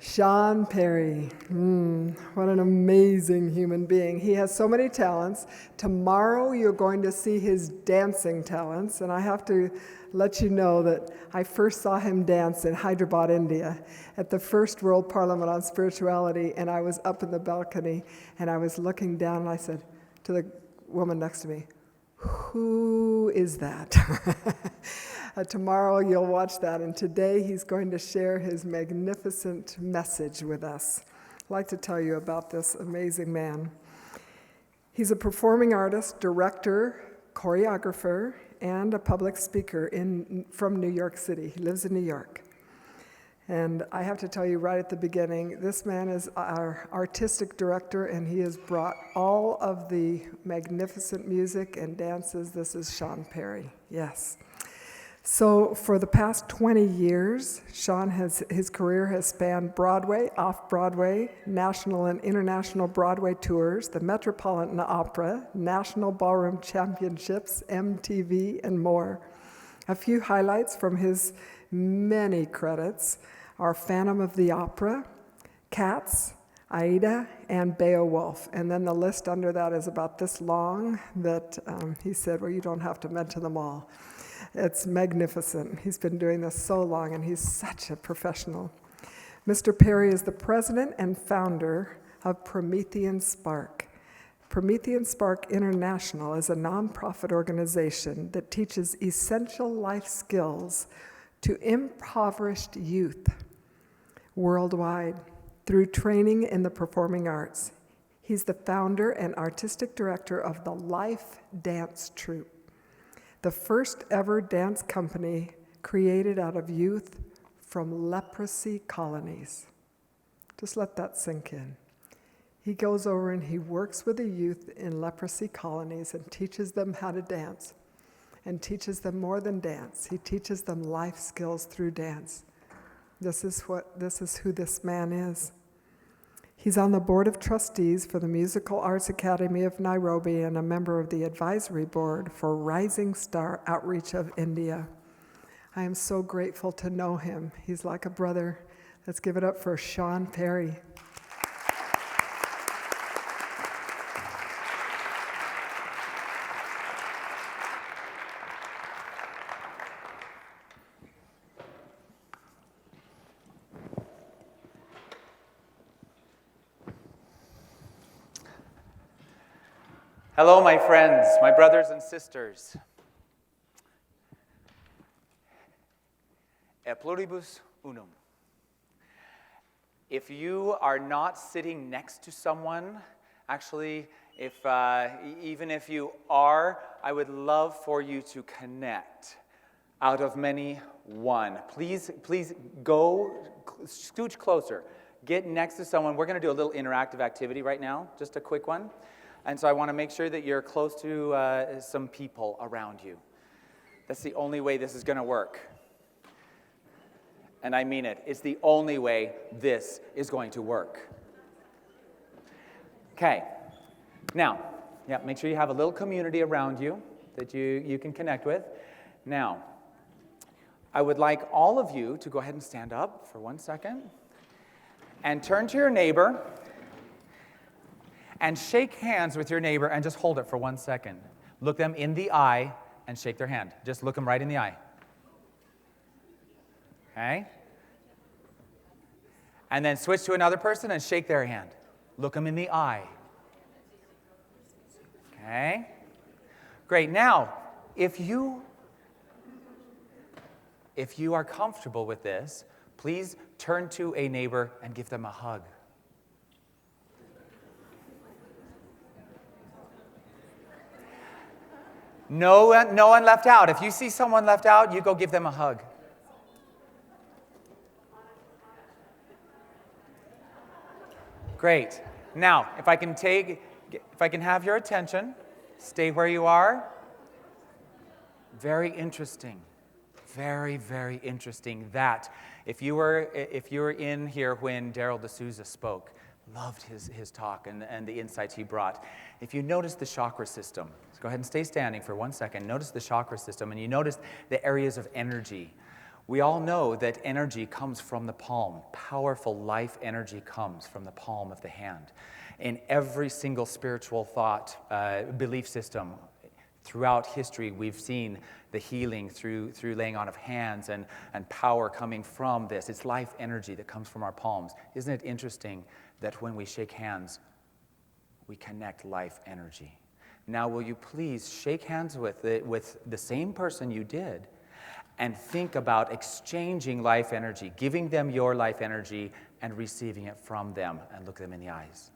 Shaun Parry. What an amazing human being. He has so many talents. Tomorrow you're going to see his dancing talents, and I have to let you know that I first saw him dance in Hyderabad, India, at the first World Parliament on Spirituality, and I was up in the balcony, and I was looking down, and I said to the woman next to me, "Who is that?" Tomorrow you'll watch that, and today he's going to share his magnificent message with us. I'd like to tell you about this amazing man. He's a performing artist, director, choreographer, and a public speaker from New York City. He lives in New York. And I have to tell you right at the beginning, this man is our artistic director, and he has brought all of the magnificent music and dances. This is Shaun Parry, yes. So for the past 20 years, his career has spanned Broadway, off-Broadway, national and international Broadway tours, the Metropolitan Opera, National Ballroom Championships, MTV, and more. A few highlights from his many credits are Phantom of the Opera, Cats, Aida, and Beowulf. And then the list under that is about this long that he said, well, you don't have to mention them all. It's magnificent. He's been doing this so long, and he's such a professional. Mr. Parry is the president and founder of Promethean Spark. Promethean Spark International is a nonprofit organization that teaches essential life skills to impoverished youth worldwide through training in the performing arts. He's the founder and artistic director of the Life Dance Troupe, the first ever dance company created out of youth from leprosy colonies. Just let that sink in. He goes over and he works with the youth in leprosy colonies and teaches them how to dance, and teaches them more than dance. He teaches them life skills through dance. This is who this man is. He's on the board of trustees for the Musical Arts Academy of Nairobi and a member of the advisory board for Rising Star Outreach of India. I am so grateful to know him. He's like a brother. Let's give it up for Shaun Parry. Hello, my friends, my brothers and sisters. Pluribus Unum. If you are not sitting next to someone, actually, even if you are, I would love for you to connect. Out of many, one. Please go, scooch closer. Get next to someone. We're going to do a little interactive activity right now, just a quick one. And so I want to make sure that you're close to some people around you. That's the only way this is going to work. And I mean it. It's the only way this is going to work. Okay. Now, make sure you have a little community around you that you can connect with. Now, I would like all of you to go ahead and stand up for 1 second and turn to your neighbor and shake hands with your neighbor and just hold it for 1 second. Look them in the eye and shake their hand. Just look them right in the eye. Okay? And then switch to another person and shake their hand. Look them in the eye. Okay? Great. Now, if you are comfortable with this, please turn to a neighbor and give them a hug. No one left out. If you see someone left out, you go give them a hug. Great. Now, if I can have your attention, stay where you are. Very interesting. Very, very interesting that if you were in here when Daryl D'Souza spoke, loved his talk and the insights he brought. If you notice the chakra system, so go ahead and stay standing for 1 second. Notice the chakra system, and you notice the areas of energy. We all know that energy comes from the palm. Powerful life energy comes from the palm of the hand. In every single spiritual thought, belief system, throughout history, we've seen the healing through laying on of hands and power coming from this. It's life energy that comes from our palms. Isn't it interesting that when we shake hands, we connect life energy? Now, will you please shake hands with the same person you did, and think about exchanging life energy, giving them your life energy and receiving it from them, and look them in the eyes.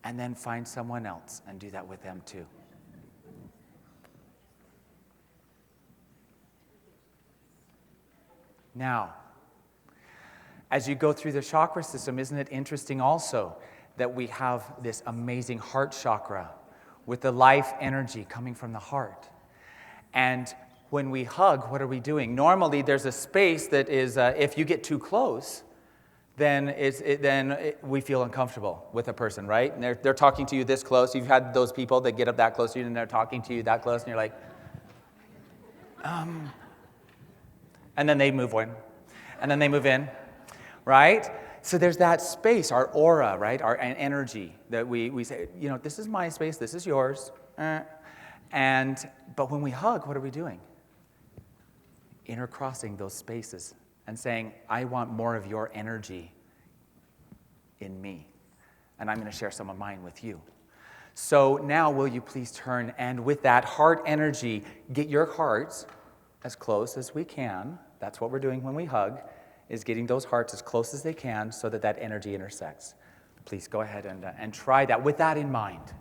And then find someone else and do that with them too. Now, as you go through the chakra system, isn't it interesting also that we have this amazing heart chakra with the life energy coming from the heart? And when we hug, what are we doing? Normally, there's a space that is, if you get too close, then we feel uncomfortable with a person, right? And they're talking to you this close. You've had those people that get up that close to you, and they're talking to you that close, and you're like, and then they move in, and then they move in, right? So there's that space, our aura, right? Our energy that we say, this is my space, this is yours. But when we hug, what are we doing? Intercrossing those spaces and saying, I want more of your energy in me, and I'm going to share some of mine with you. So now will you please turn, and with that heart energy, get your hearts as close as we can. That's what we're doing when we hug, is getting those hearts as close as they can so that that energy intersects. Please go ahead and try that with that in mind.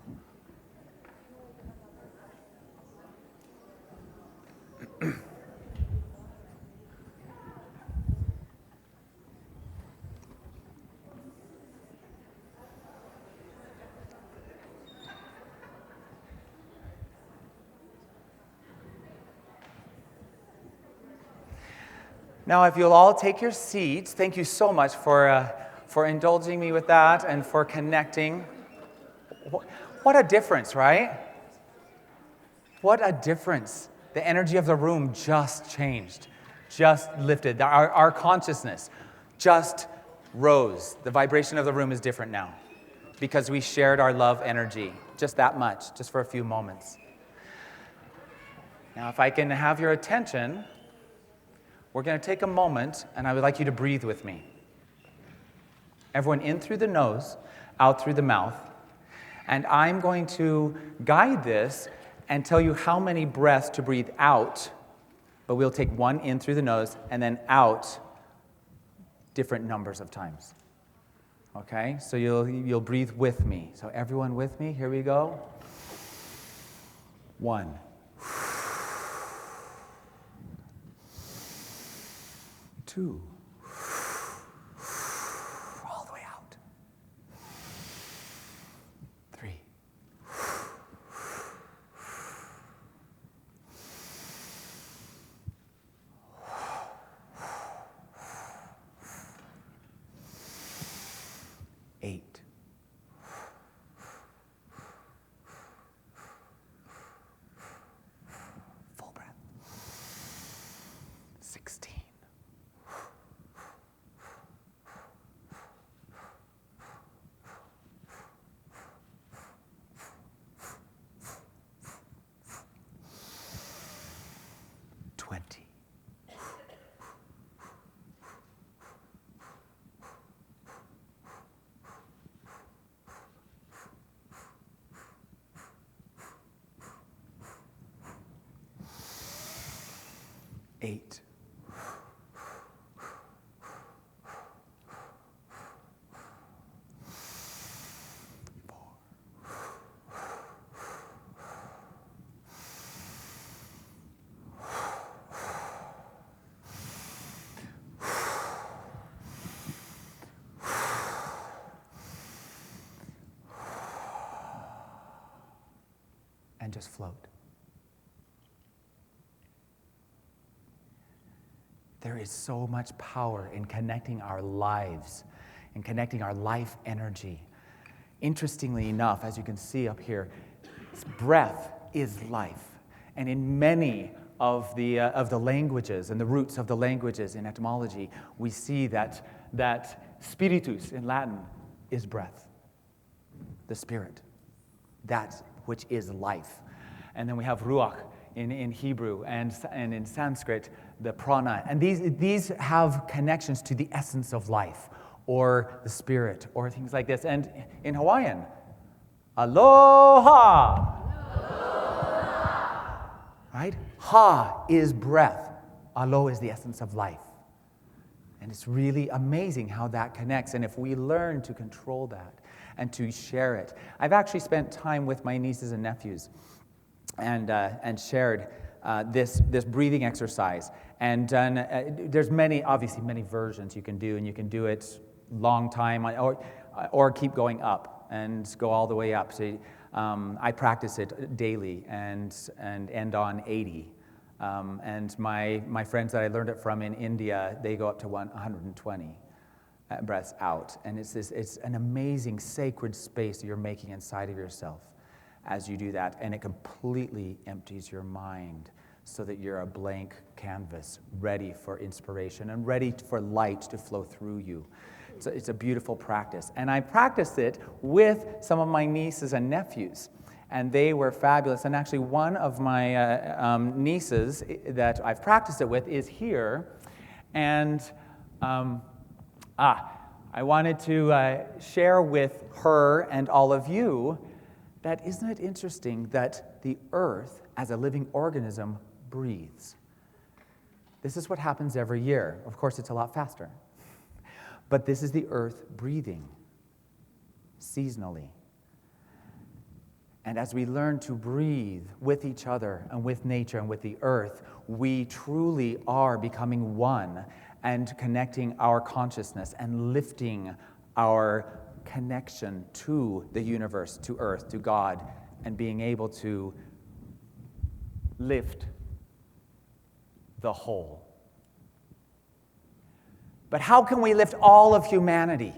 Now, if you'll all take your seats, thank you so much for indulging me with that and for connecting. What a difference, right? What a difference. The energy of the room just changed, just lifted. Our consciousness just rose. The vibration of the room is different now because we shared our love energy, just that much, just for a few moments. Now, if I can have your attention, we're going to take a moment, and I would like you to breathe with me. Everyone in through the nose, out through the mouth. And I'm going to guide this and tell you how many breaths to breathe out, but we'll take one in through the nose and then out different numbers of times. Okay? So you'll breathe with me. So everyone with me, here we go. 1. 2. All the way out. 3. 8. 16. 20. 8. 4. 3. And just float. There is so much power in connecting our lives, in connecting our life energy. Interestingly enough, as you can see up here, breath is life. And in many of the languages and the roots of the languages in etymology, we see that spiritus in Latin is breath, the spirit, that which is life. And then we have ruach in Hebrew, and in Sanskrit, the prana. And these have connections to the essence of life, or the spirit, or things like this. And in Hawaiian, aloha. Right? Ha is breath. Alo is the essence of life. And it's really amazing how that connects. And if we learn to control that and to share it. I've actually spent time with my nieces and nephews and shared this breathing exercise. And done, there's obviously many versions you can do, and you can do it long time or keep going up and go all the way up. So I practice it daily and end on 80. And my friends that I learned it from in India, they go up to 120 breaths out. And it's an amazing sacred space that you're making inside of yourself as you do that. And it completely empties your mind so that you're a blank canvas, ready for inspiration and ready for light to flow through you. So it's a beautiful practice. And I practiced it with some of my nieces and nephews. And they were fabulous. And actually, one of my nieces that I've practiced it with is here. And I wanted to share with her and all of you that isn't it interesting that the earth, as a living organism, breathes? This is what happens every year. Of course, it's a lot faster. But this is the earth breathing seasonally. And as we learn to breathe with each other and with nature and with the earth, we truly are becoming one and connecting our consciousness and lifting our connection to the universe, to earth, to God, and being able to lift the whole. But how can we lift all of humanity?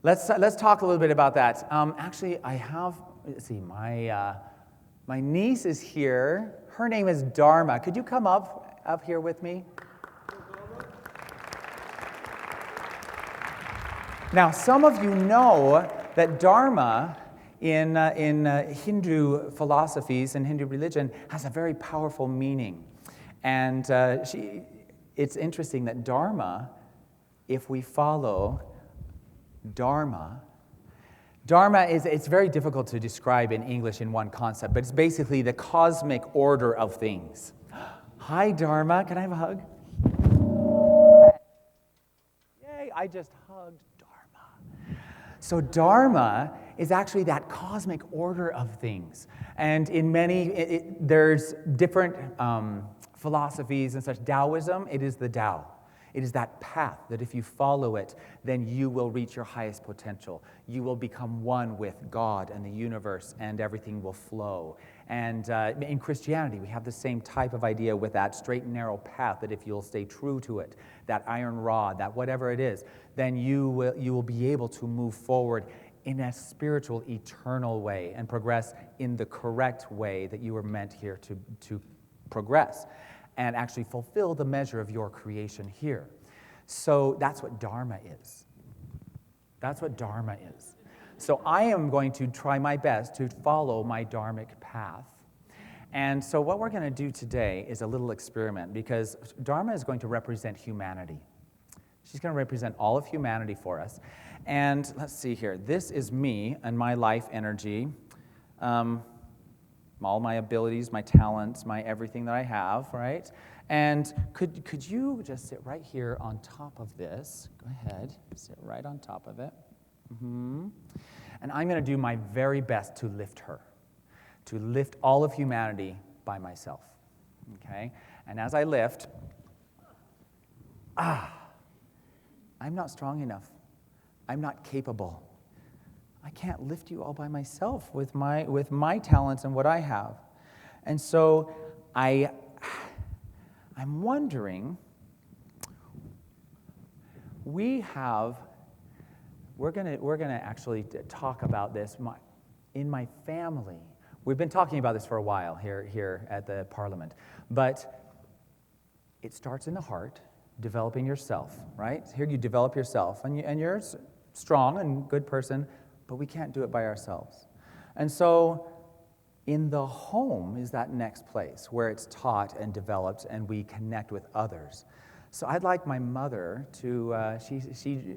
Let's talk a little bit about that. Actually, I have, let's see, my niece is here. Her name is Dharma. Could you come up here with me? Now, some of you know that Dharma in Hindu philosophies and Hindu religion has a very powerful meaning. And it's interesting that Dharma, if we follow Dharma it's very difficult to describe in English in one concept, but it's basically the cosmic order of things. Hi, Dharma. Can I have a hug? Yay, I just hugged Dharma. So Dharma is actually that cosmic order of things. And in many, there's different philosophies and such. Taoism, it is the Tao. It is that path that if you follow it, then you will reach your highest potential. You will become one with God and the universe, and everything will flow. And in Christianity, we have the same type of idea with that straight and narrow path, that if you'll stay true to it, that iron rod, that whatever it is, then you will be able to move forward in a spiritual, eternal way and progress in the correct way that you were meant here to progress, and actually fulfill the measure of your creation here. So that's what Dharma is. That's what Dharma is. So I am going to try my best to follow my Dharmic path. And so what we're going to do today is a little experiment, because Dharma is going to represent humanity. She's going to represent all of humanity for us. And let's see here. This is me and my life energy. All my abilities, my talents, my everything that I have, right? And could you just sit right here on top of this? Go ahead, sit right on top of it. Mm-hmm. And I'm going to do my very best to lift her, to lift all of humanity by myself, okay? And as I lift, I'm not strong enough. I'm not capable. I can't lift you all by myself with my talents and what I have. And so I'm wondering, we're going to actually talk about this. In my family, We've been talking about this for a while here at the Parliament, but it starts in the heart, developing yourself, right? Here you develop yourself, and you're a strong and good person, but we can't do it by ourselves. And so in the home is that next place where it's taught and developed and we connect with others. So I'd like my mother to, she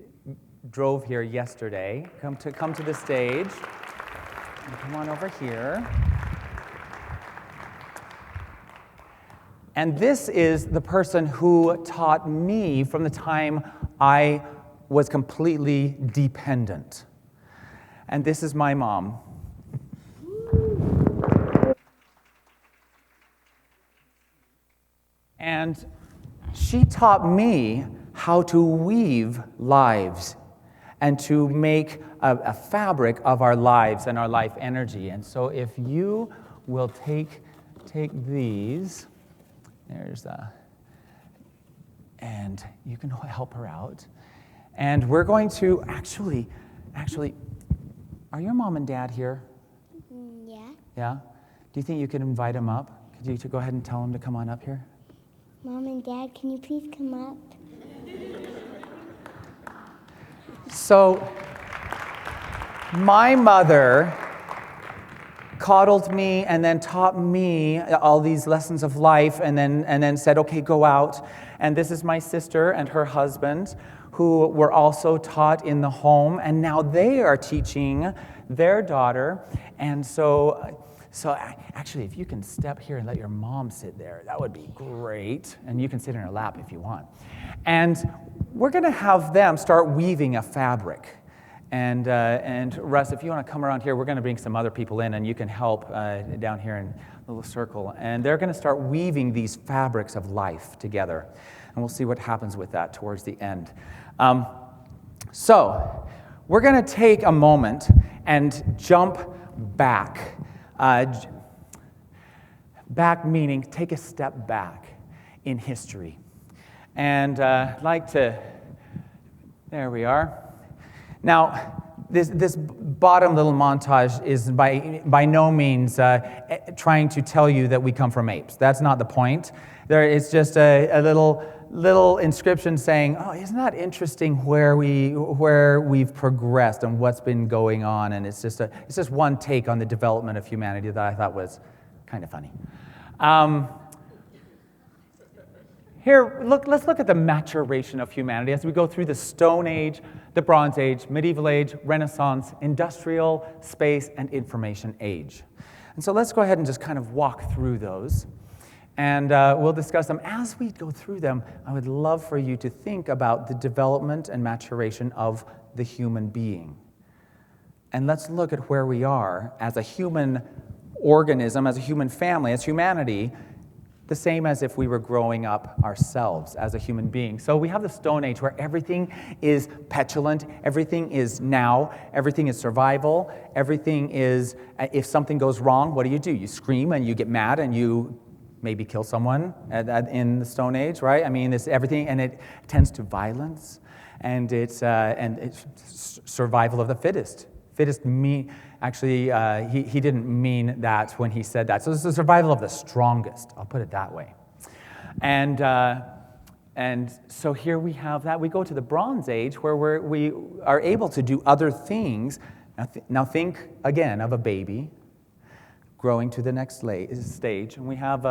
drove here yesterday, come to the stage. Come on over here. And this is the person who taught me from the time I was completely dependent. And this is my mom. And she taught me how to weave lives and to make a fabric of our lives and our life energy. And so if you will take these, and you can help her out. And we're going to actually, are your mom and dad here? Yeah. Yeah? Do you think you could invite them up? Could you go ahead and tell them to come on up here? Mom and Dad, can you please come up? So, my mother coddled me and then taught me all these lessons of life and then said, okay, go out. And this is my sister and her husband, who were also taught in the home, and now they are teaching their daughter. And so actually, if you can step here and let your mom sit there, that would be great. And you can sit in her lap if you want. And we're going to have them start weaving a fabric. And Russ, if you want to come around here, we're going to bring some other people in, and you can help down here in a little circle. And they're going to start weaving these fabrics of life together. And we'll see what happens with that towards the end. So we're going to take a moment and jump back. Back meaning take a step back in history. And I'd like to, there we are. Now, this bottom little montage is by no means trying to tell you that we come from apes. That's not the point. It's just a little inscription saying, "Oh, isn't that interesting where we've progressed and what's been going on?" And it's just one take on the development of humanity that I thought was kind of funny. Here, let's look at the maturation of humanity as we go through the Stone Age, the Bronze Age, Medieval Age, Renaissance, Industrial, Space, and Information Age. And so let's go ahead and just kind of walk through those. And we'll discuss them. As we go through them, I would love for you to think about the development and maturation of the human being. And let's look at where we are as a human organism, as a human family, as humanity, the same as if we were growing up ourselves as a human being. So we have the Stone Age where everything is petulant, everything is now, everything is survival, everything is, if something goes wrong, what do? You scream and you get mad and you maybe kill someone in the Stone Age, right? I mean, it's everything, and it tends to violence, and it's survival of the fittest. Fittest actually, he didn't mean that when he said that. So it's the survival of the strongest. I'll put it that way. And so here we have that. We go to the Bronze Age where we are able to do other things. Now think again of a baby growing to the next stage. And we have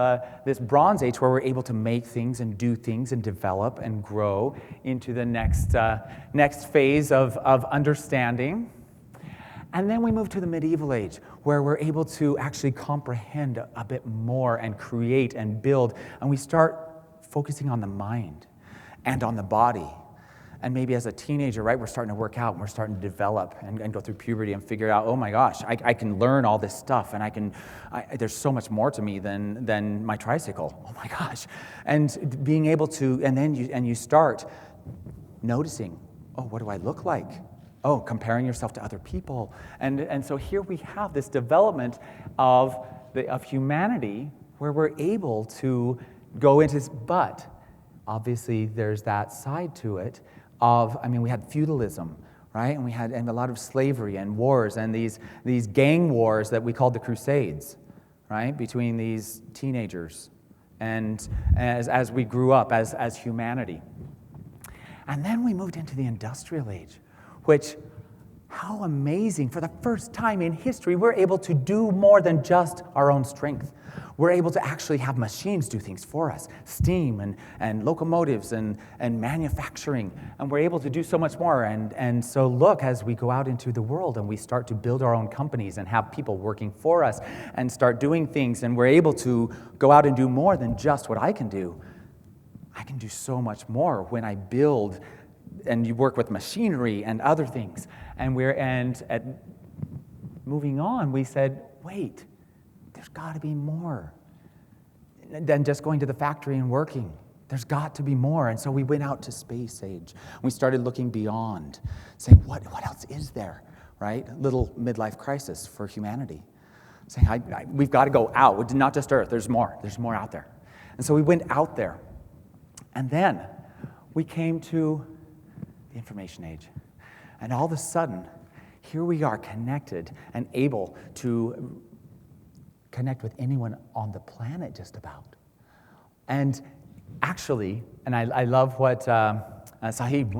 this Bronze Age where we're able to make things and do things and develop and grow into the next phase of understanding. And then we move to the Medieval Age, where we're able to actually comprehend a bit more and create and build. And we start focusing on the mind and on the body. And maybe as a teenager, right, we're starting to work out and we're starting to develop and go through puberty and figure out, oh my gosh, I can learn all this stuff and there's so much more to me than my tricycle. Oh my gosh. And being able to, and then you start noticing, oh, what do I look like? Oh, comparing yourself to other people. And so here we have this development of humanity where we're able to go into this, but obviously there's that side to it we had feudalism, right? And we had a lot of slavery and wars and these gang wars that we called the Crusades, right, between these teenagers and as we grew up as humanity. And then we moved into the industrial age, which, how amazing, for the first time in history, we're able to do more than just our own strength. We're able to actually have machines do things for us, steam and locomotives and manufacturing, and we're able to do so much more. And so look, as we go out into the world and we start to build our own companies and have people working for us and start doing things, and we're able to go out and do more than just what I can do. I can do so much more when I build and you work with machinery and other things. Moving on, we said, wait, there's got to be more than just going to the factory and working. There's got to be more. And so we went out to space age. We started looking beyond, saying, what else is there, right? Little midlife crisis for humanity. Saying, we've got to go out, not just Earth, there's more out there. And so we went out there. And then we came to the information age. And all of a sudden, here we are connected and able to connect with anyone on the planet just about. And actually, and I love what Sahib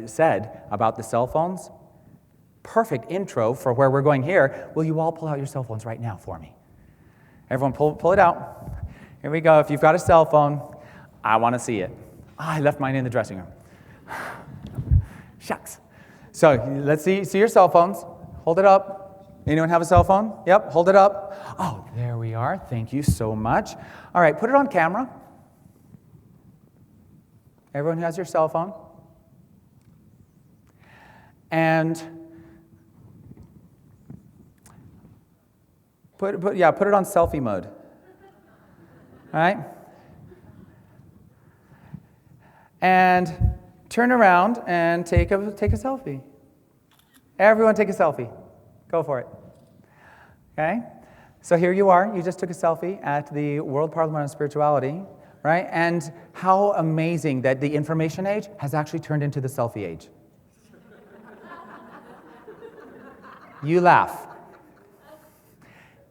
said about the cell phones. Perfect intro for where we're going here. Will you all pull out your cell phones right now for me? Everyone pull it out. Here we go. If you've got a cell phone, I want to see it. I left mine in the dressing room. Shucks. So let's see your cell phones. Hold it up. Anyone have a cell phone? Yep, hold it up. Oh, there we are. Thank you so much. All right, put it on camera. Everyone who has your cell phone. And put it on selfie mode. All right? And turn around and take a selfie. Everyone take a selfie. Go for it. Okay? So here you are. You just took a selfie at the World Parliament on Spirituality, right? And how amazing that the information age has actually turned into the selfie age. You laugh.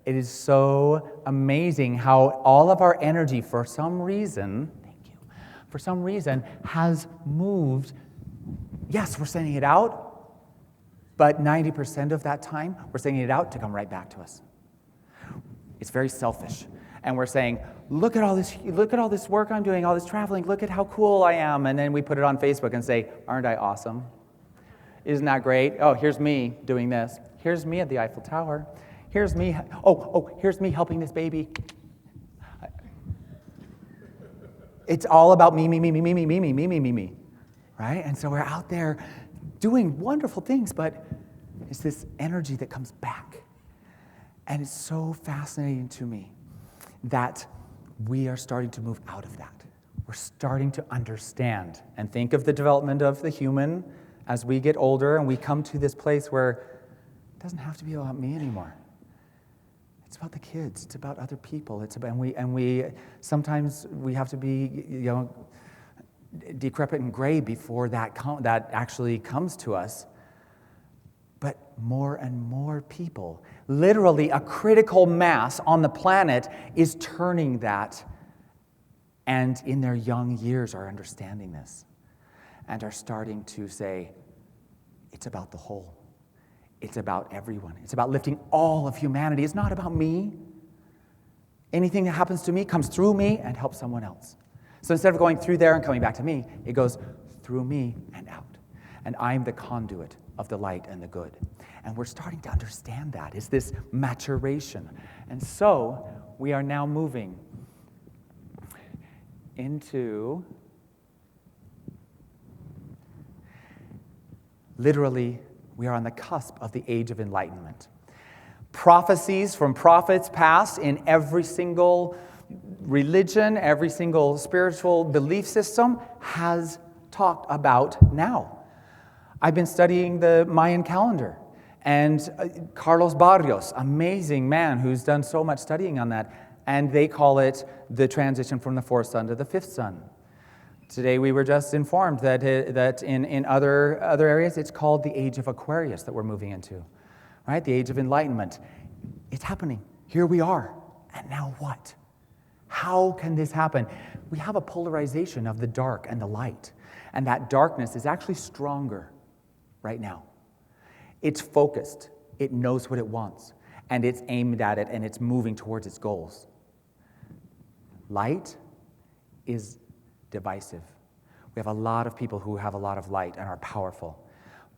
It is so amazing how all of our energy, for some reason, has moved. Yes, we're sending it out, but 90% of that time, we're sending it out to come right back to us. It's very selfish. And we're saying, look at all this work I'm doing, all this traveling, look at how cool I am. And then we put it on Facebook and say, aren't I awesome? Isn't that great? Oh, here's me doing this. Here's me at the Eiffel Tower. Here's me, here's me helping this baby. It's all about me, right? And so we're out there doing wonderful things, but it's this energy that comes back. And it's so fascinating to me that we are starting to move out of that. We're starting to understand and think of the development of the human as we get older and we come to this place where it doesn't have to be about me anymore. It's about the kids. It's about other people. And we sometimes we have to be, decrepit and gray before that actually comes to us. But more and more people, literally a critical mass on the planet, is turning that, and in their young years are understanding this and are starting to say, it's about the whole. It's about everyone. It's about lifting all of humanity. It's not about me. Anything that happens to me comes through me and helps someone else. So instead of going through there and coming back to me, it goes through me and out. And I'm the conduit of the light and the good. And we're starting to understand that. It's this maturation. And so we are now moving into literally, we are on the cusp of the age of enlightenment. Prophecies from prophets past in every single religion, every single spiritual belief system has talked about now. I've been studying the Mayan calendar, and Carlos Barrios, amazing man who's done so much studying on that, and they call it the transition from the fourth sun to the fifth sun. Today we were just informed that in other areas it's called the age of Aquarius that we're moving into, right? The age of enlightenment. It's happening. Here we are. And now what? How can this happen? We have a polarization of the dark and the light. And that darkness is actually stronger right now. It's focused. It knows what it wants. And it's aimed at it, and it's moving towards its goals. Light is divisive. We have a lot of people who have a lot of light and are powerful.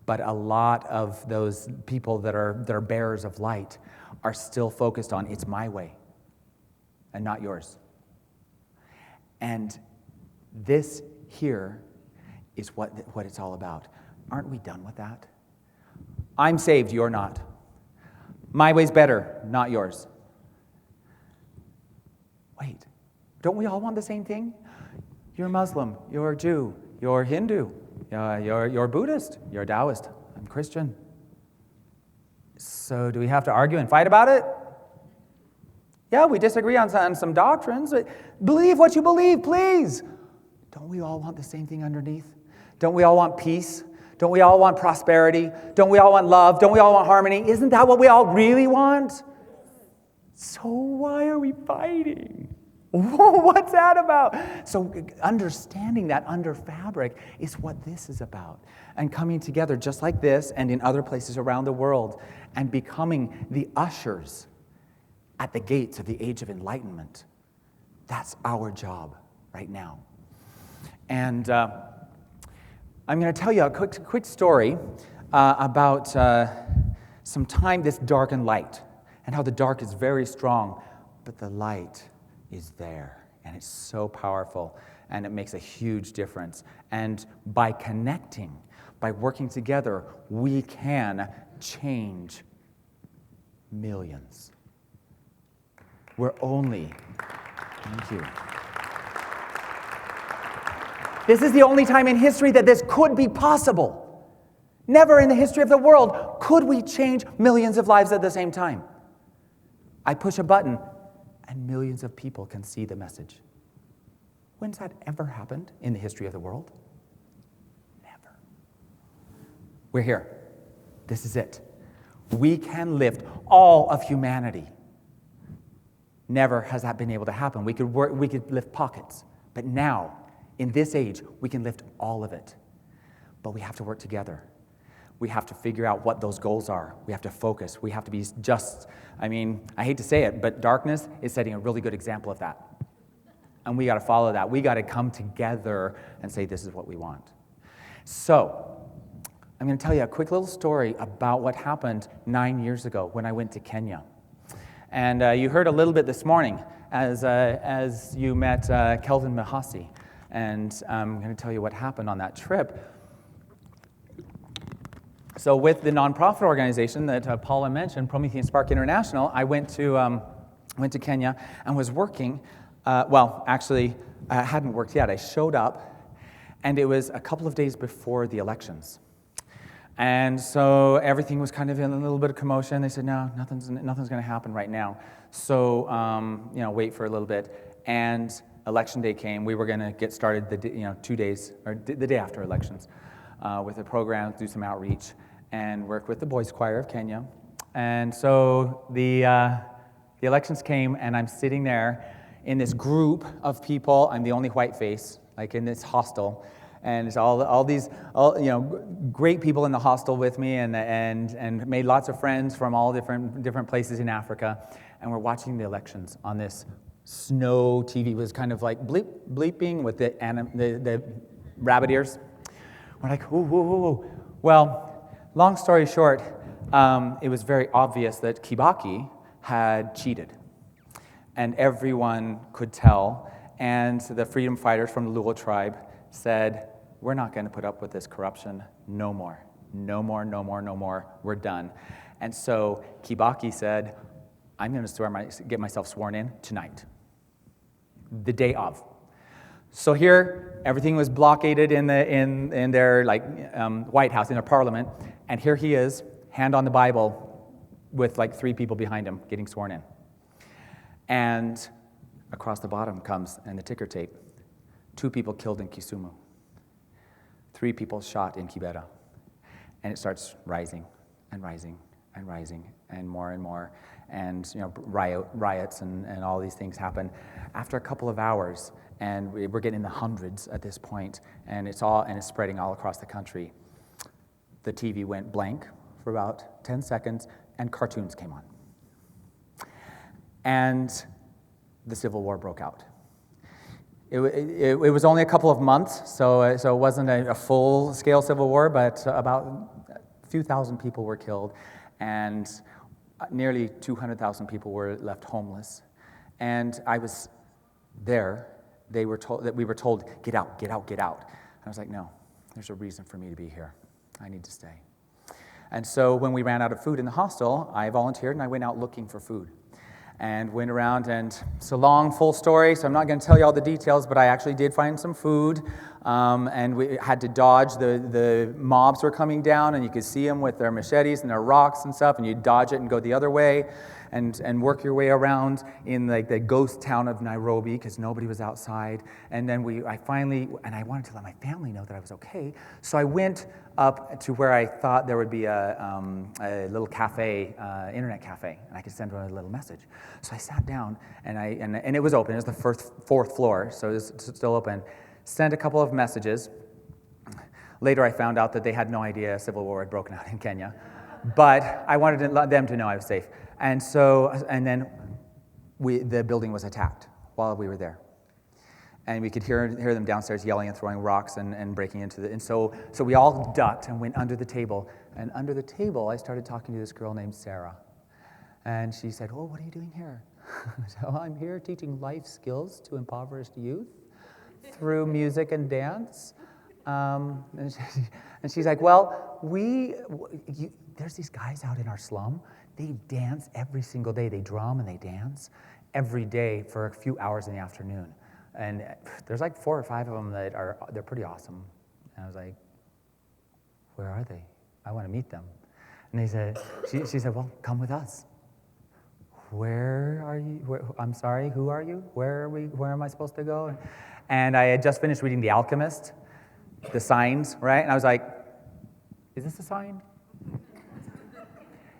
But a lot of those people that are bearers of light are still focused on, it's my way and not yours. And this here is what it's all about. Aren't we done with that? I'm saved, you're not. My way's better, not yours. Wait, don't we all want the same thing? You're Muslim, you're Jew, you're Hindu, you're Buddhist, you're Taoist, I'm Christian. So do we have to argue and fight about it? Yeah, we disagree on some doctrines. Believe what you believe, please. Don't we all want the same thing underneath? Don't we all want peace? Don't we all want prosperity? Don't we all want love? Don't we all want harmony? Isn't that what we all really want? So why are we fighting? What's that about? So understanding that under fabric is what this is about. And coming together just like this and in other places around the world and becoming the ushers at the gates of the age of enlightenment. That's our job right now. And I'm going to tell you a quick story about some time this dark and light, and how the dark is very strong, but the light is there, and it's so powerful, and it makes a huge difference. And by connecting, by working together, we can change millions. Thank you. This is the only time in history that this could be possible. Never in the history of the world could we change millions of lives at the same time. I push a button and millions of people can see the message. When's that ever happened in the history of the world? Never. We're here. This is it. We can lift all of humanity. Never has that been able to happen. We could lift pockets, but now, in this age, we can lift all of it. But we have to work together. We have to figure out what those goals are. We have to focus. We have to be I hate to say it, but darkness is setting a really good example of that. And we got to follow that. We got to come together and say, this is what we want. So, I'm going to tell you a quick little story about what happened 9 years ago when I went to Kenya. And you heard a little bit this morning as you met Kelvin Mahasi. And I'm going to tell you what happened on that trip. So with the nonprofit organization that Paula mentioned, Promethean Spark International, I went to Kenya and was working. I hadn't worked yet. I showed up, and it was a couple of days before the elections. And so everything was kind of in a little bit of commotion. They said, no, nothing's going to happen right now. So, wait for a little bit. And Election day came. We were going to get started the day after elections with a program, do some outreach, and work with the Boys Choir of Kenya. And so the elections came, and I'm sitting there in this group of people. I'm the only white face, like in this hostel, and it's all these great people in the hostel with me, and made lots of friends from all different places in Africa, and we're watching the elections on this snow TV. It was kind of like bleeping with the rabbit ears. We're like, whoa, whoa, whoa, whoa. Well, long story short, it was very obvious that Kibaki had cheated. And everyone could tell. And the freedom fighters from the Luo tribe said, we're not going to put up with this corruption no more. No more, no more, no more. We're done. And so Kibaki said, I'm going to get myself sworn in tonight, the day of. So here, everything was blockaded in their White House, in their parliament, and here he is, hand on the Bible, with 3 people behind him getting sworn in. And across the bottom comes, and the ticker tape, 2 people killed in Kisumu, 3 people shot in Kibera. And it starts rising and rising and rising and more. And riots and all these things happen. After a couple of hours, and we're getting in the hundreds at this point, and it's spreading all across the country. The TV went blank for about 10 seconds, and cartoons came on. And the Civil War broke out. It was only a couple of months, so it wasn't a full-scale civil war, but about a few thousand people were killed, and nearly 200,000 people were left homeless. And I was there. We were told, get out, get out, get out. I was like, no, there's a reason for me to be here. I need to stay. And so when we ran out of food in the hostel, I volunteered and I went out looking for food. And went around, and it's a long, full story, so I'm not going to tell you all the details, but I actually did find some food, and we had to dodge the mobs were coming down, and you could see them with their machetes and their rocks and stuff, and you dodge it and go the other way, and work your way around in like the ghost town of Nairobi, because nobody was outside. And then I wanted to let my family know that I was okay, so I went up to where I thought there would be a little cafe, internet cafe, and I could send them a little message. So I sat down, and it was open. It was the fourth floor, so it was still open. Sent a couple of messages. Later, I found out that they had no idea a civil war had broken out in Kenya, but I wanted them to know I was safe. And then the building was attacked while we were there. And we could hear them downstairs yelling and throwing rocks and breaking into and so we all ducked and went under the table. And under the table, I started talking to this girl named Sarah. And she said, "Oh, what are you doing here?" So I'm here teaching life skills to impoverished youth through music and dance. And she's like, "Well, there's these guys out in our slum. They dance every single day. They drum and they dance every day for a few hours in the afternoon. And there's like 4 or 5 of them they're pretty awesome." And I was like, "Where are they? I want to meet them." And she said, "Well, come with us." "Where are you? I'm sorry, who are you? Where am I supposed to go?" And I had just finished reading The Alchemist, the signs, right? And I was like, "Is this a sign?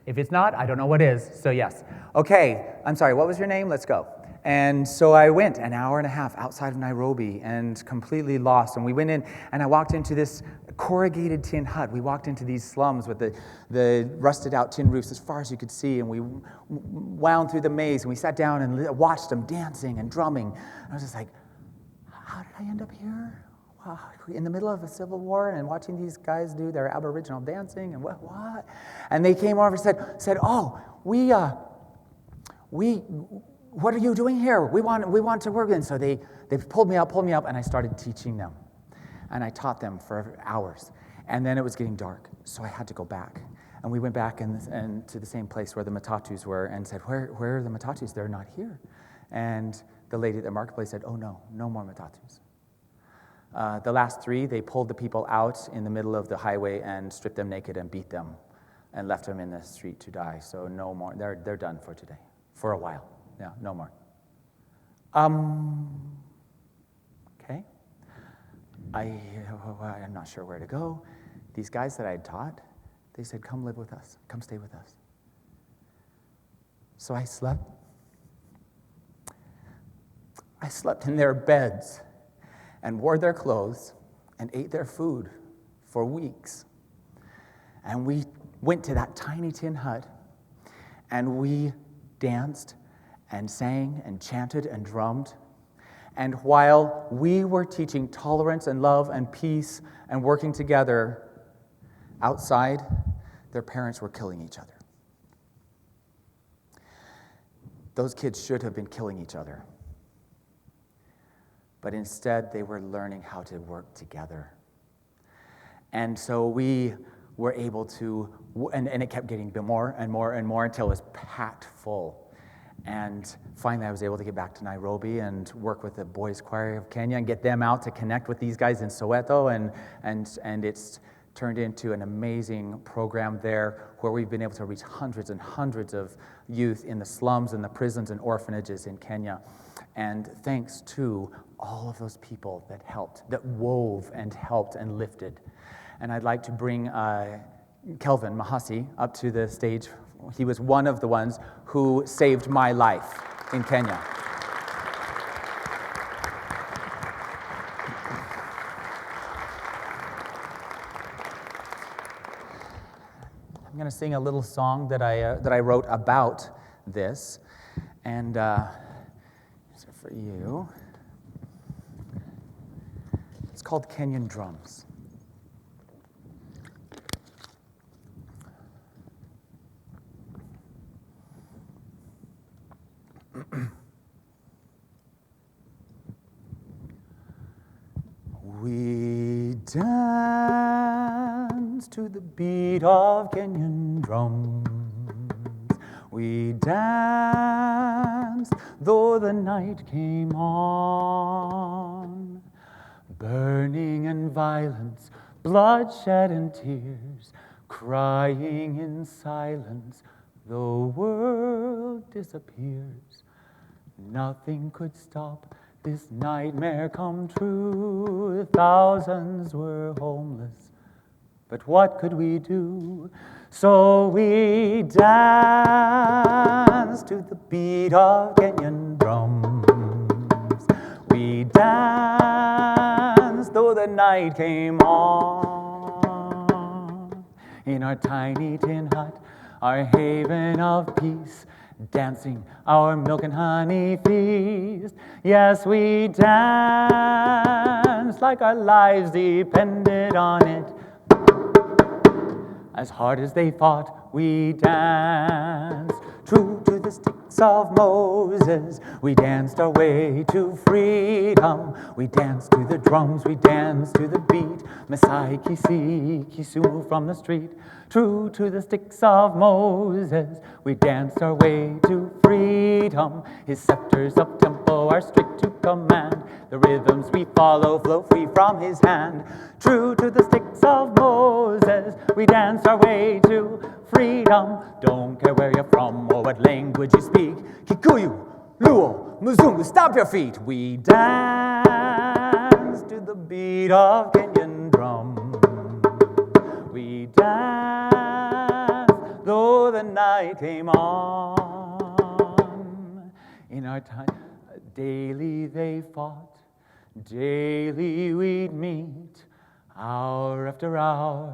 If it's not, I don't know what is, so yes." "Okay, I'm sorry, what was your name? Let's go." And so I went an hour and a half outside of Nairobi and completely lost. And we went in, and I walked into this corrugated tin hut. We walked into these slums with the rusted out tin roofs as far as you could see, and we wound through the maze, and we sat down and watched them dancing and drumming. And I was just like, how did I end up here? Wow, in the middle of a civil war and watching these guys do their Aboriginal dancing and what? And they came over and said, "Oh, what are you doing here? We want to work." And so they pulled me up, and I started teaching them. And I taught them for hours. And then it was getting dark, so I had to go back. And we went back and to the same place where the matatus were and said, where are the matatus? They're not here. And the lady at the marketplace said, "Oh, no more matatus." The last 3, they pulled the people out in the middle of the highway and stripped them naked and beat them and left them in the street to die. So no more. They're done for today, for a while. Yeah, no more. Okay. I'm not sure where to go. These guys that I had taught, they said, "Come live with us. Come stay with us." So I slept. I slept in their beds and wore their clothes and ate their food for weeks. And we went to that tiny tin hut, and we danced and sang and chanted and drummed. And while we were teaching tolerance and love and peace and working together outside, their parents were killing each other. Those kids should have been killing each other. But instead, they were learning how to work together. And so we were able to, and it kept getting more and more and more until it was packed full. And finally, I was able to get back to Nairobi and work with the Boys Choir of Kenya and get them out to connect with these guys in Soweto. And it's turned into an amazing program there where we've been able to reach hundreds and hundreds of youth in the slums and the prisons and orphanages in Kenya. And thanks to all of those people that helped, that wove and helped and lifted. And I'd like to bring Kelvin Mahasi up to the stage. He was one of the ones who saved my life in Kenya. I'm going to sing a little song that I wrote about this, and for you. It's called Kenyan Drums. We dance to the beat of Kenyan drums. We danced though the night came on, burning in violence, bloodshed and tears, crying in silence, the world disappears. Nothing could stop this nightmare come true. Thousands were homeless, but what could we do? So we danced to the beat of Kenyan drums. We danced though the night came on. In our tiny tin hut, our haven of peace, dancing our milk and honey feast. Yes, we danced like our lives depended on it. As hard as they fought, we danced. True to the sticks of Moses, we danced our way to freedom. We danced to the drums, we danced to the beat. Masai Kisi, Kisumu from the street. True to the sticks of Moses, we danced our way to freedom. His scepters of tempo are strict to command. The rhythms we follow flow free from his hand. True to the sticks of Moses, we dance our way to freedom. Don't care where you're from or what language you speak. Kikuyu, Luo, Muzungu, stamp your feet. We dance to the beat of Kenyan drum. We dance though the night came on. In our time, daily they fought, daily we'd meet, hour after hour,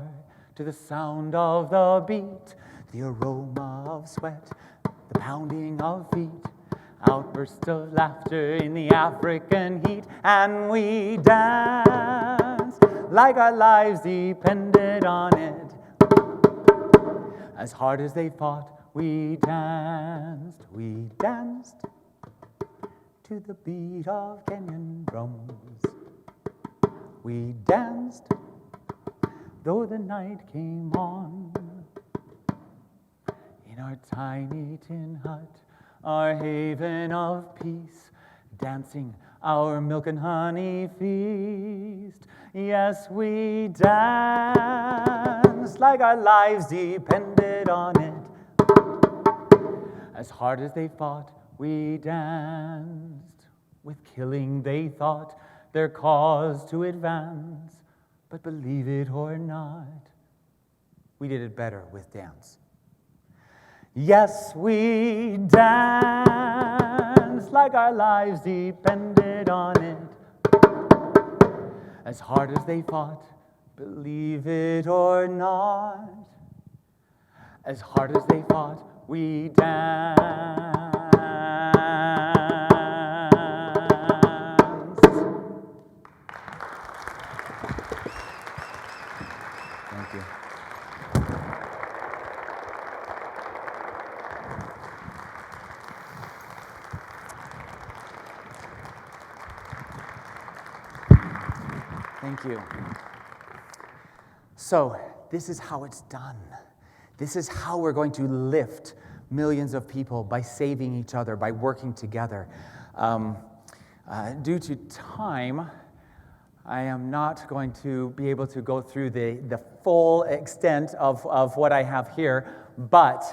to the sound of the beat, the aroma of sweat, the pounding of feet, outbursts of laughter in the African heat, and we danced like our lives depended on it. As hard as they fought, we danced to the beat of Kenyan drums. We danced though the night came on. In our tiny tin hut, our haven of peace, dancing our milk and honey feast. Yes, we danced like our lives depended on it. As hard as they fought, we danced. With killing they thought their cause to advance. But believe it or not, we did it better with dance. Yes, we danced like our lives depended on it. As hard as they fought, believe it or not. As hard as they fought, we danced. Thank you. Thank you. So, this is how it's done. This is how we're going to lift millions of people, by saving each other, by working together. Due to time, I am not going to be able to go through the full extent of what I have here, but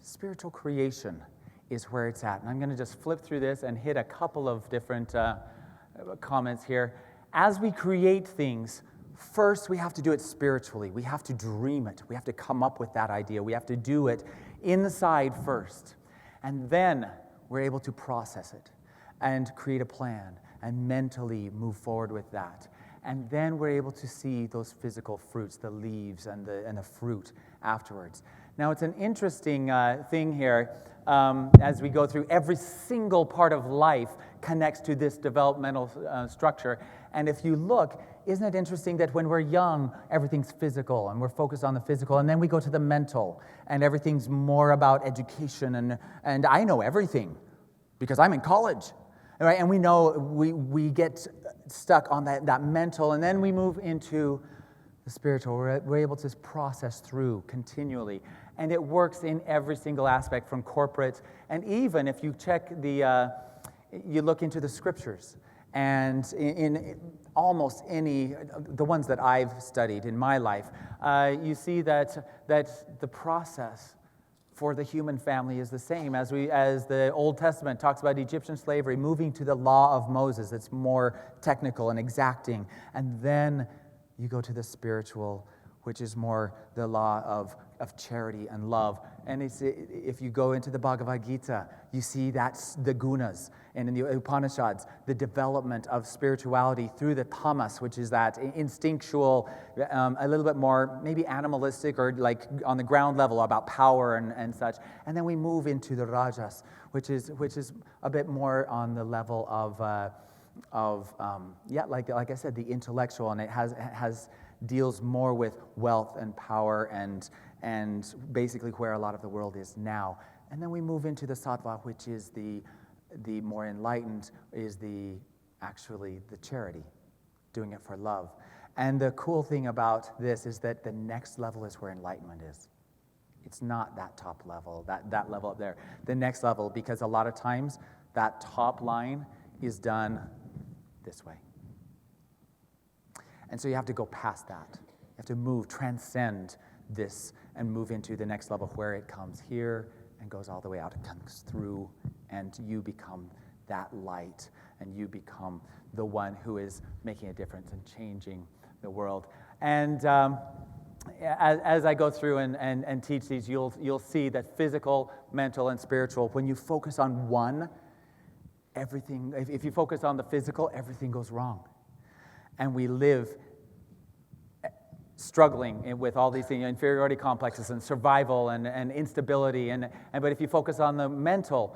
spiritual creation is where it's at. And I'm going to just flip through this and hit a couple of different comments here. As we create things, first we have to do it spiritually. We have to dream it. We have to come up with that idea. We have to do it inside first. And then we're able to process it and create a plan and mentally move forward with that. And then we're able to see those physical fruits, the leaves and the fruit afterwards. Now, it's an interesting thing here. As we go through, every single part of life connects to this developmental structure. And if you look, isn't it interesting that when we're young, everything's physical and we're focused on the physical, and then we go to the mental and everything's more about education, and I know everything because I'm in college, right? And we know we get stuck on that mental, and then we move into the spiritual. We're able to process through continually. And it works in every single aspect, from corporate, and even if you check you look into the scriptures, and in almost any, the ones that I've studied in my life, you see that the process for the human family is the same as the Old Testament talks about Egyptian slavery, moving to the law of Moses. It's more technical and exacting, and then you go to the spiritual, which is more the law of charity and love. And if you go into the Bhagavad Gita, you see that's the gunas. And in the Upanishads, the development of spirituality through the tamas, which is that instinctual, a little bit more maybe animalistic or like on the ground level about power and such. And then we move into the rajas, which is a bit more on the level of like I said, the intellectual, and it deals more with wealth and power and basically where a lot of the world is now. And then we move into the sattva, which is the more enlightened, is actually the charity, doing it for love. And the cool thing about this is that the next level is where enlightenment is. It's not that top level, that level up there. The next level, because a lot of times that top line is done this way. And so you have to go past that. You have to transcend this and move into the next level where it comes here and goes all the way out. It comes through, and you become that light, and you become the one who is making a difference and changing the world. And as I go through and teach these, you'll see that physical, mental, and spiritual, when you focus on one, everything, if you focus on the physical, everything goes wrong. And we live struggling with all these things, inferiority complexes and survival and instability. But if you focus on the mental,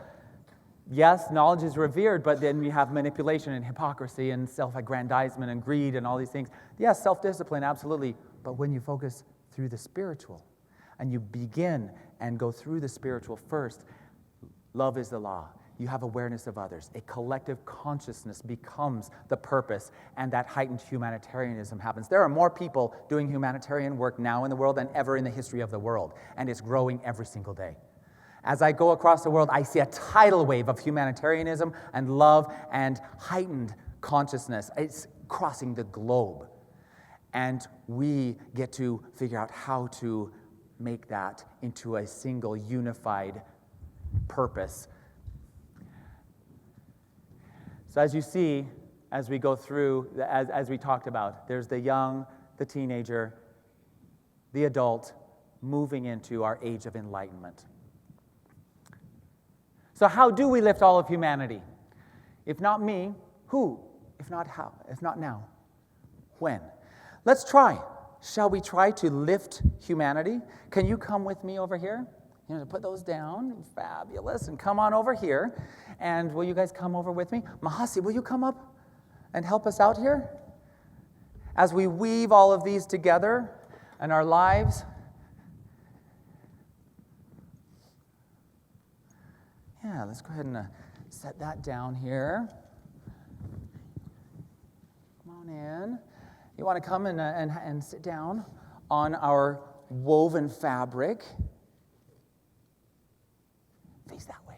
yes, knowledge is revered, but then you have manipulation and hypocrisy and self-aggrandizement and greed and all these things. Yes, self-discipline, absolutely. But when you focus through the spiritual and you begin and go through the spiritual first, love is the law. You have awareness of others. A collective consciousness becomes the purpose, and that heightened humanitarianism happens. There are more people doing humanitarian work now in the world than ever in the history of the world, and it's growing every single day. As I go across the world, I see a tidal wave of humanitarianism and love and heightened consciousness. It's crossing the globe, and we get to figure out how to make that into a single unified purpose. So as you see, as we go through, as we talked about, there's the young, the teenager, the adult, moving into our age of enlightenment. So how do we lift all of humanity? If not me, who? If not how? If not now, when? Let's try. Shall we try to lift humanity? Can you come with me over here? You know, put those down. Fabulous. And come on over here. And will you guys come over with me? Mahasi, will you come up and help us out here? As we weave all of these together in our lives. Yeah, let's go ahead and set that down here. Come on in. You want to come and sit down on our woven fabric. Face that way.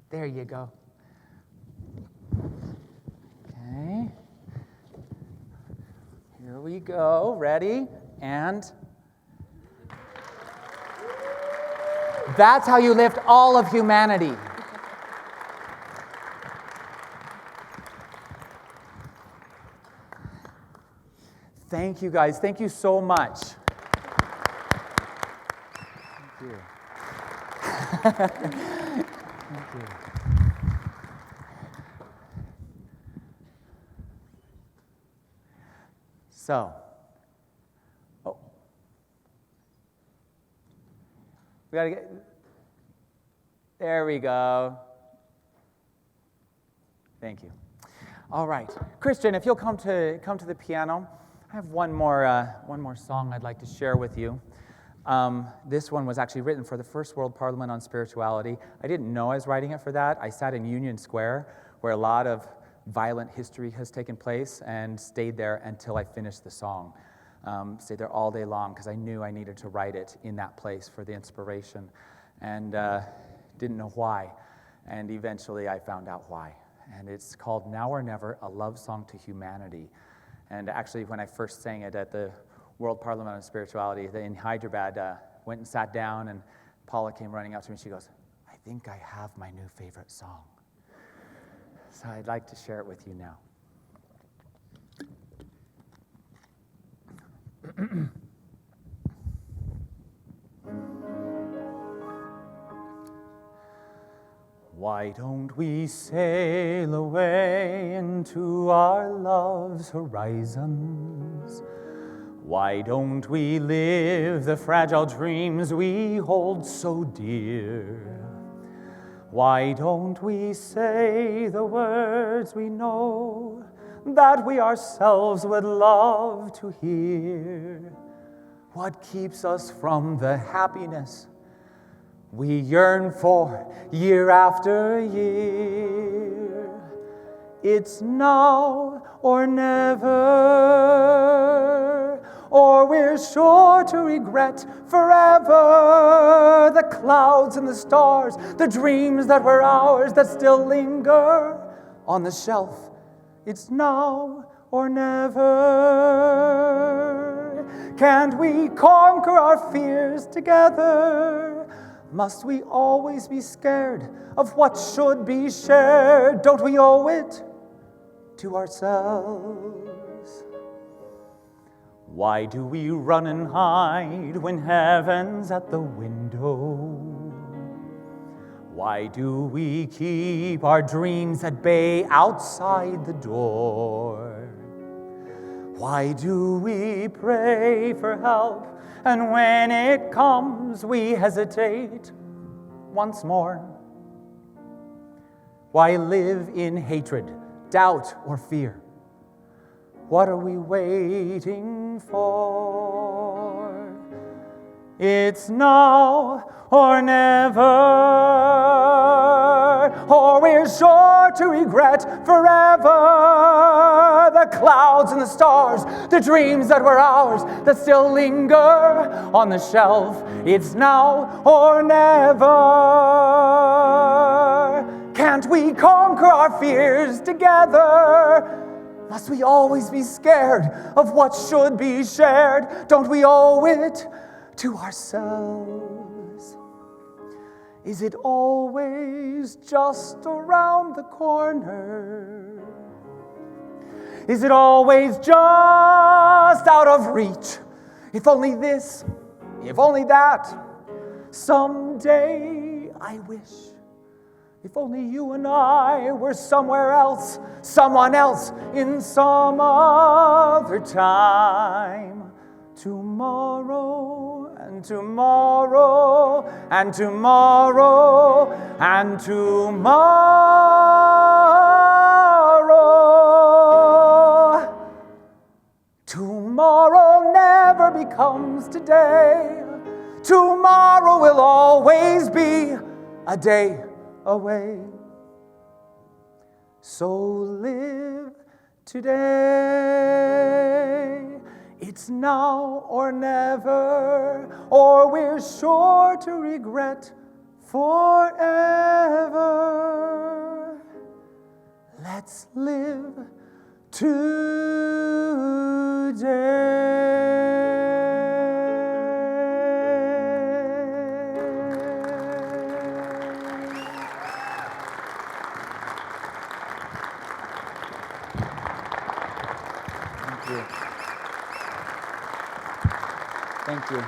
There you go. Okay. Here we go. Ready? And That's how you lift all of humanity. Thank you, guys. Thank you so much. Thank you. Thank you. So, we gotta get, there we go. Thank you. All right, Christian, if you'll come to the piano. I have one more song I'd like to share with you. This one was actually written for the First World Parliament on Spirituality. I didn't know I was writing it for that. I sat in Union Square, where a lot of violent history has taken place, and stayed there until I finished the song. Stayed there all day long because I knew I needed to write it in that place for the inspiration, and didn't know why. And eventually I found out why. And it's called Now or Never, a love song to humanity. And actually, when I first sang it at the World Parliament on Spirituality in Hyderabad, went and sat down, and Paula came running up to me, and she goes, "I think I have my new favorite song." So I'd like to share it with you now. Why don't we sail away into our love's horizons? Why don't we live the fragile dreams we hold so dear? Why don't we say the words we know that we ourselves would love to hear? What keeps us from the happiness we yearn for year after year? It's now or never, or we're sure to regret forever the clouds and the stars, the dreams that were ours that still linger on the shelf. It's now or never. Can't we conquer our fears together? Must we always be scared of what should be shared? Don't we owe it to ourselves? Why do we run and hide when heaven's at the window? Why do we keep our dreams at bay outside the door? Why do we pray for help, and when it comes we hesitate once more? Why live in hatred, doubt, or fear? What are we waiting for? It's now or never, or we're sure to regret forever the clouds and the stars, the dreams that were ours that still linger on the shelf. It's now or never. Can't we conquer our fears together? Must we always be scared of what should be shared? Don't we owe it to ourselves? Is it always just around the corner? Is it always just out of reach? If only this, if only that. Someday I wish, if only you and I were somewhere else, someone else in some other time. Tomorrow and tomorrow and tomorrow and tomorrow. Tomorrow never becomes today. Tomorrow will always be a day away. So live today. It's now or never, or we're sure to regret forever. Let's live today. you. Thank you.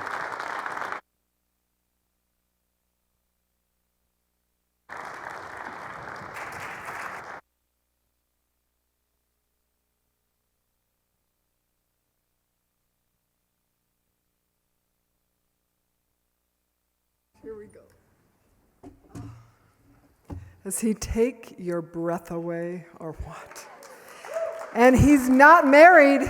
Here we go. Does he take your breath away or what? And he's not married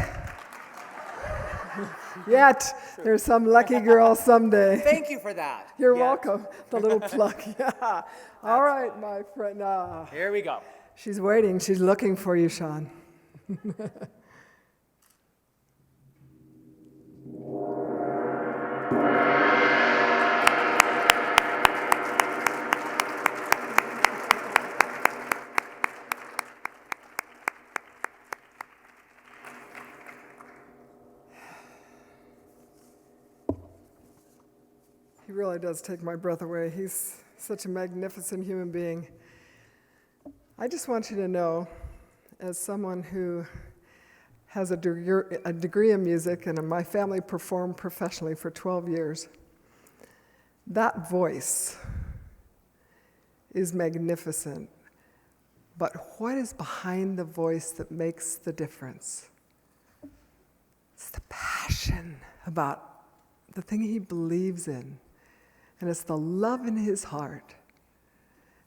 yet. There's some lucky girl someday. Thank you for that. You're Yes. welcome. The little plug. Yeah. All right, my friend. Here we go. She's waiting. She's looking for you, Shaun. He really does take my breath away. He's such a magnificent human being. I just want you to know, as someone who has a degree in music, and my family performed professionally for 12 years, that voice is magnificent. But what is behind the voice that makes the difference? It's the passion about the thing he believes in. And it's the love in his heart.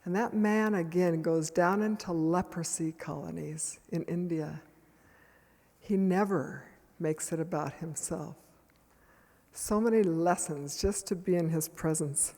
And that man, again, goes down into leprosy colonies in India. He never makes it about himself. So many lessons just to be in his presence.